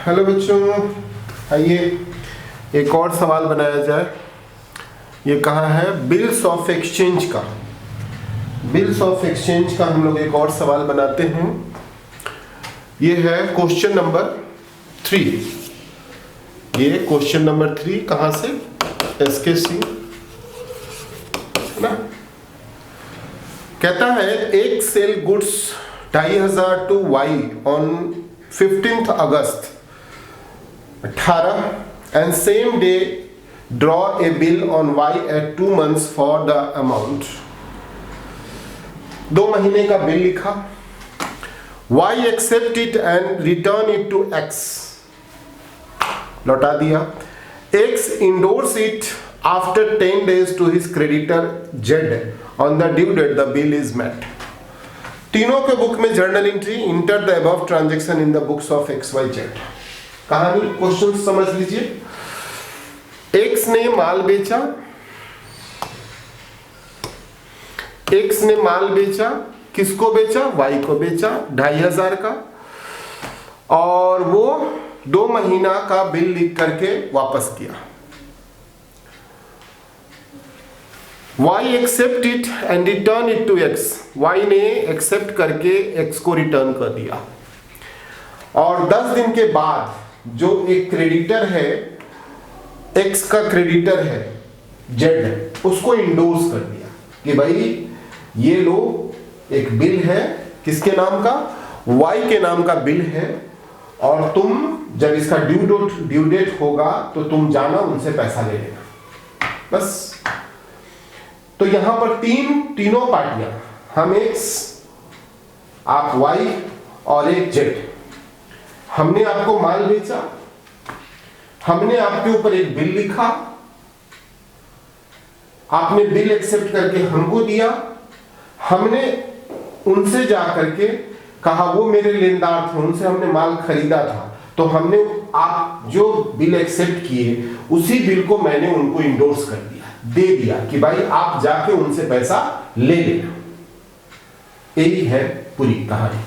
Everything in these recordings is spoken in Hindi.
हेलो बच्चों, आइए एक और सवाल बनाया जाए। ये कहाँ है? बिल्स ऑफ एक्सचेंज का। बिल्स ऑफ एक्सचेंज का हम लोग एक और सवाल बनाते हैं। ये है क्वेश्चन नंबर 3। ये क्वेश्चन नंबर 3 कहाँ से? SKC ना। कहता है एक sale goods 2500 to Y on 15th August 18 and same day draw a bill on Y at 2 months for the amount। 2 महीने का बिल लिखा। Y accept it and return it to X, लौटा दिया। X endorse it after 10 days to his creditor Z on the due date the bill is met। तीनों के बुक में journal entry, enter the above transaction in the books of XYZ। कहानी क्वेश्चन समझ लीजिए। X ने माल बेचा, X ने माल बेचा, किसको बेचा? Y को बेचा 2500 का, और वो 2 महीना का बिल लिख करके वापस किया। Y accept it and return it to X। Y ने एक्सेप्ट करके X को रिटर्न कर दिया, और 10 दिन के बाद जो एक क्रेडिटर है, X का क्रेडिटर है Z, उसको इंडोर्स कर दिया कि भाई ये लो एक बिल है, किसके नाम का? Y के नाम का बिल है, और तुम जब इसका ड्यू डेट होगा तो तुम जाना उनसे पैसा ले लेना, बस। तो यहां पर तीनों पार्टियां, हम X, आप Y और एक Z, हमने आपको माल बेचा, हमने आपके ऊपर एक बिल लिखा, आपने बिल एक्सेप्ट करके हमको दिया, हमने उनसे जा करके कहा, वो मेरे लेनदार थे, उनसे हमने माल खरीदा था, तो हमने आप जो बिल एक्सेप्ट किए उसी बिल को मैंने उनको इंडोर्स कर दिया, दे दिया कि भाई आप जाके उनसे पैसा ले लेना। यही है पूरी कहानी।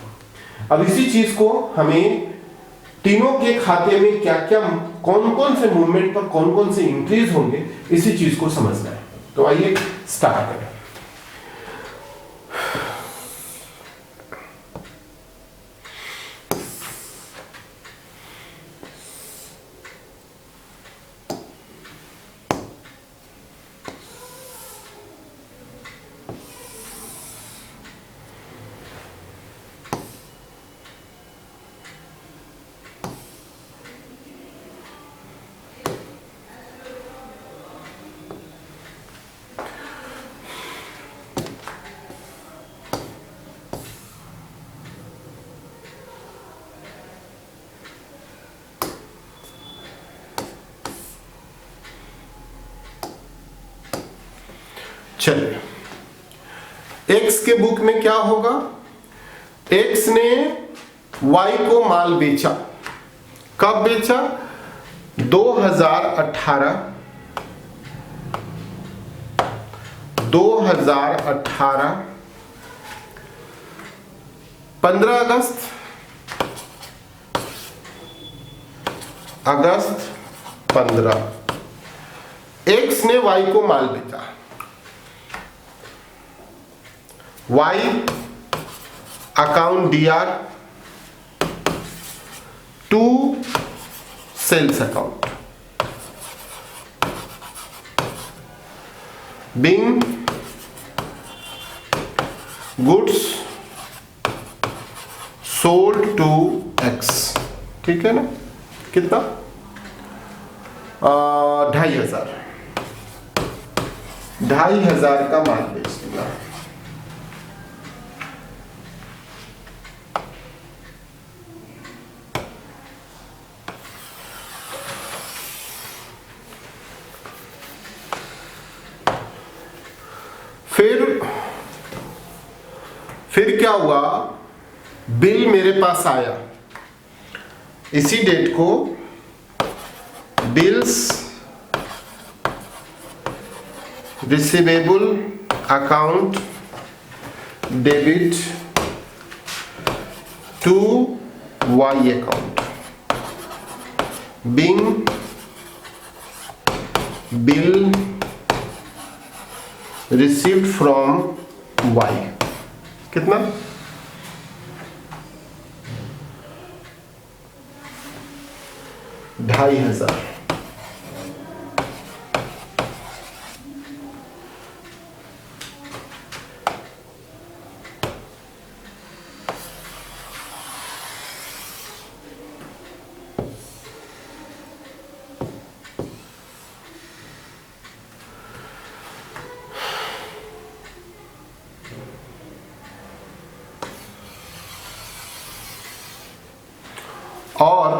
अब इसी चीज को हमें तीनों के खाते में क्या क्या, कौन कौन से मूवमेंट पर कौन कौन से इंक्रीज होंगे, इसी चीज को समझना है। तो आइए स्टार्ट करें। चलिए, X के बुक में क्या होगा? X ने Y को माल बेचा। कब बेचा? 2018 15 अगस्त 15 X ने Y को माल बेचा। Y account DR to sales account, being goods sold to X। ठीक है ना? कितना? 2500 का माल बेच दिया। फिर क्या हुआ? बिल मेरे पास आया, इसी डेट को bills receivable account debit to Y account. Being bill received from Y, कितना? 2500। और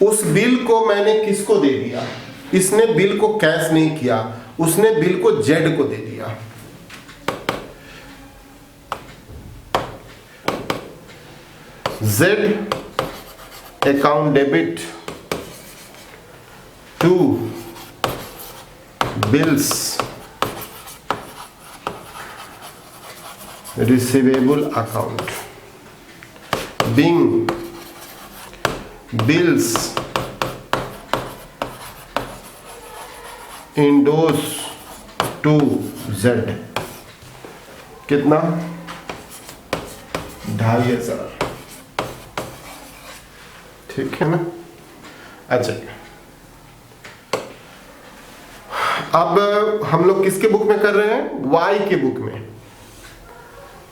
उस बिल को मैंने किसको दे दिया? इसने बिल को कैश नहीं किया, उसने बिल को जेड को दे दिया। Z account debit to bills receivable account, being bills endorsed to Z, कितना? 2500। ठीक है ना? अच्छा, अब हम लोग किसके बुक में कर रहे हैं? वाई के बुक में।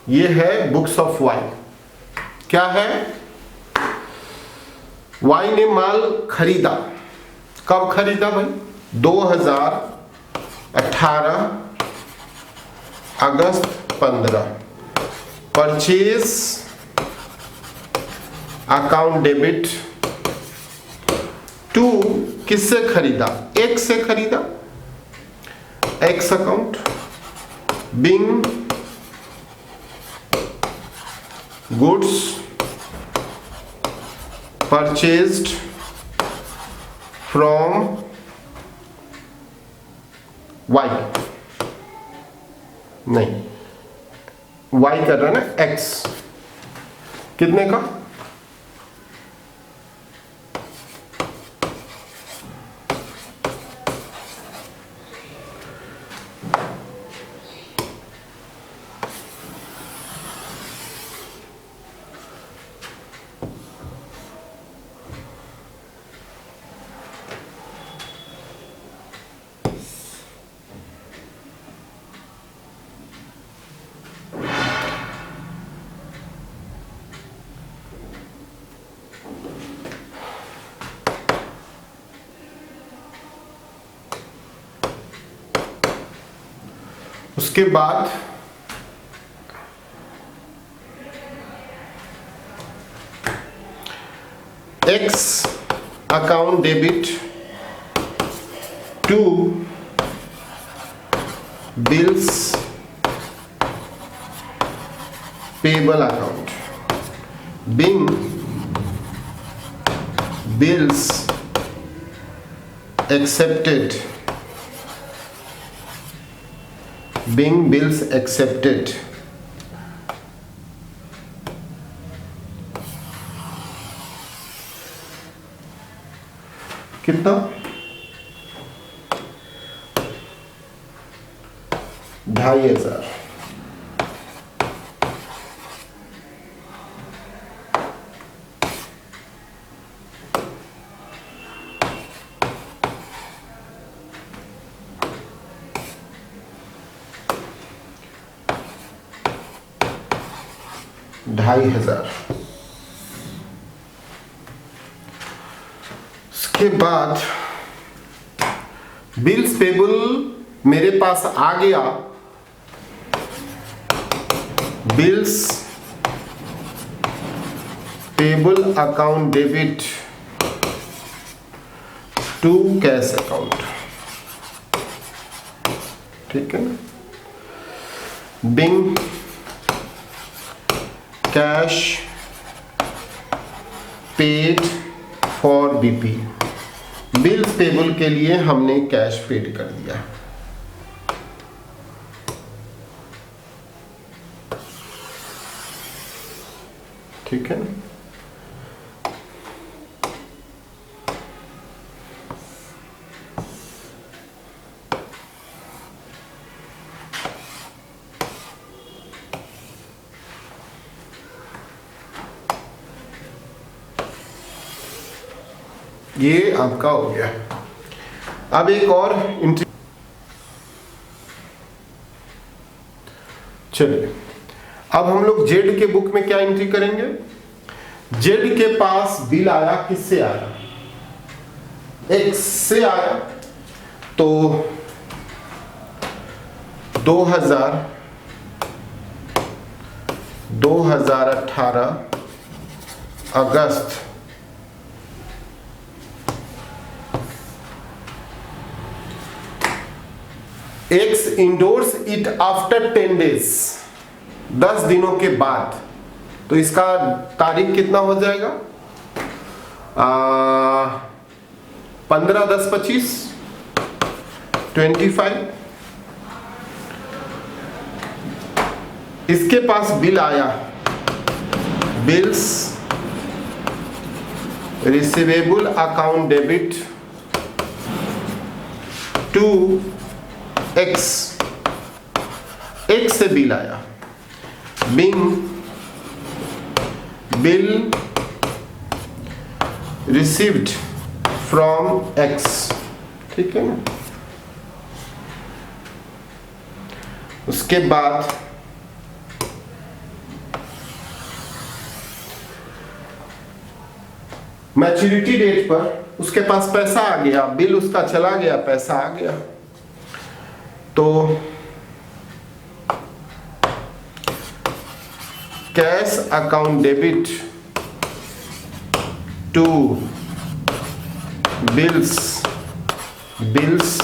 ये है बुक्स ऑफ वाई। क्या है? वाई ने माल खरीदा। कब खरीदा भाई? 2018 अगस्त 15। परचेज अकाउंट डेबिट टू, किससे खरीदा? एक्स से खरीदा, x account, being goods purchased from y, नहीं, y कर रहा है ना, x, कितने का? उसके बाद X account debit to bills payable account, being bills accepted, being bills accepted, कितना? 2500। उसके बाद बिल्स पेबल मेरे पास आ गया। Bills payable account debit to cash account, ठीक है ना? Being cash paid for BP, bills payable के लिए हमने कैश पेड कर दिया। ठीक है ना? ये आपका हो गया। अब एक और एंट्री, चलिए अब हम लोग जेड के बुक में क्या एंट्री करेंगे। जेड के पास बिल आया, किससे आया, एक्स से आया। तो 2018 अगस्त X endorse it after 10 days, 10 दिनों के बाद। तो इसका तारीख कितना हो जाएगा, 15 10 25 25। इसके पास बिल आया, bills receivable account debit to X, X से बिल आया, being bill received from X, ठीक है ना। उसके बाद मैच्योरिटी डेट पर उसके पास पैसा आ गया, बिल उसका चला गया, पैसा आ गया। तो cash account debit to bills, bills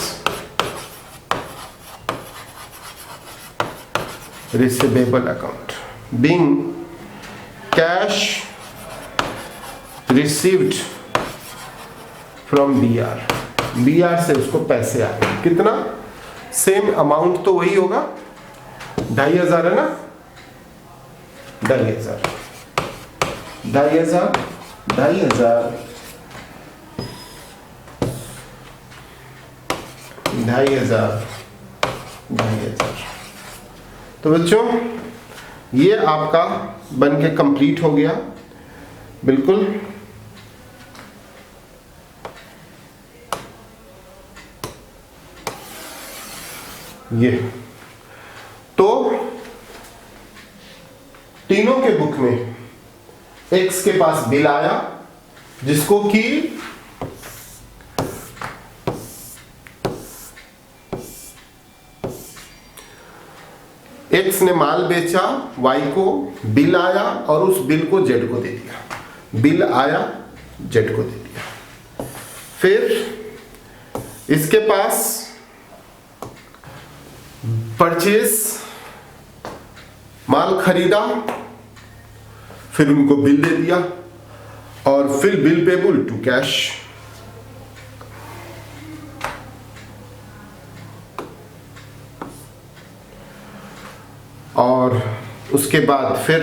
receivable account, being cash received from BR, BR से उसको पैसे आए, कितना, सेम अमाउंट तो वही होगा, 2500 है ना, 2500 2500 2500 2500 2500। तो बच्चों ये आपका बन के कंप्लीट हो गया बिल्कुल। ये तो तीनों के बुक में एक्स के पास बिल आया, जिसको कि एक्स ने माल बेचा, वाई को बिल आया और उस बिल को जेड को दे दिया, बिल आया जेड को दे दिया। फिर इसके पास परचेज, माल खरीदा, फिर उनको बिल दे दिया और फिर बिल पेबल टू कैश। और उसके बाद फिर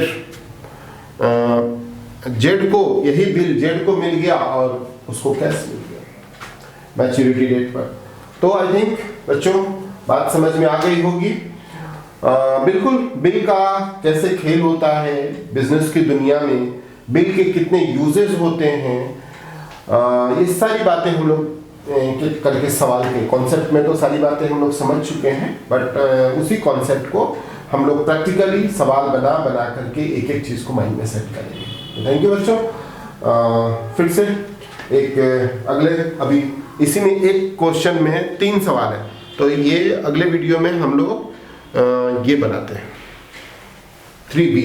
जेड को यही बिल जेड को मिल गया और उसको कैश मिल गया मैच्योरिटी डेट पर। तो आई थिंक बच्चों बात समझ में आ गई होगी। बिल्कुल बिल का कैसे खेल होता है बिजनेस की दुनिया में, बिल के कितने यूजेस होते हैं, ये सारी बातें हम लोग करके सवाल के कॉन्सेप्ट में तो सारी बातें हम लोग समझ चुके हैं, बट उसी कॉन्सेप्ट को हम लोग प्रैक्टिकली सवाल बना बना करके एक एक चीज़ को माइंड में सेट करेंगे। थैंक यू बच्चों। फिर से एक अगले, अभी इसी में एक क्वेश्चन में 3 सवाल है, तो ये अगले वीडियो में हम लोग ये बनाते हैं 3B।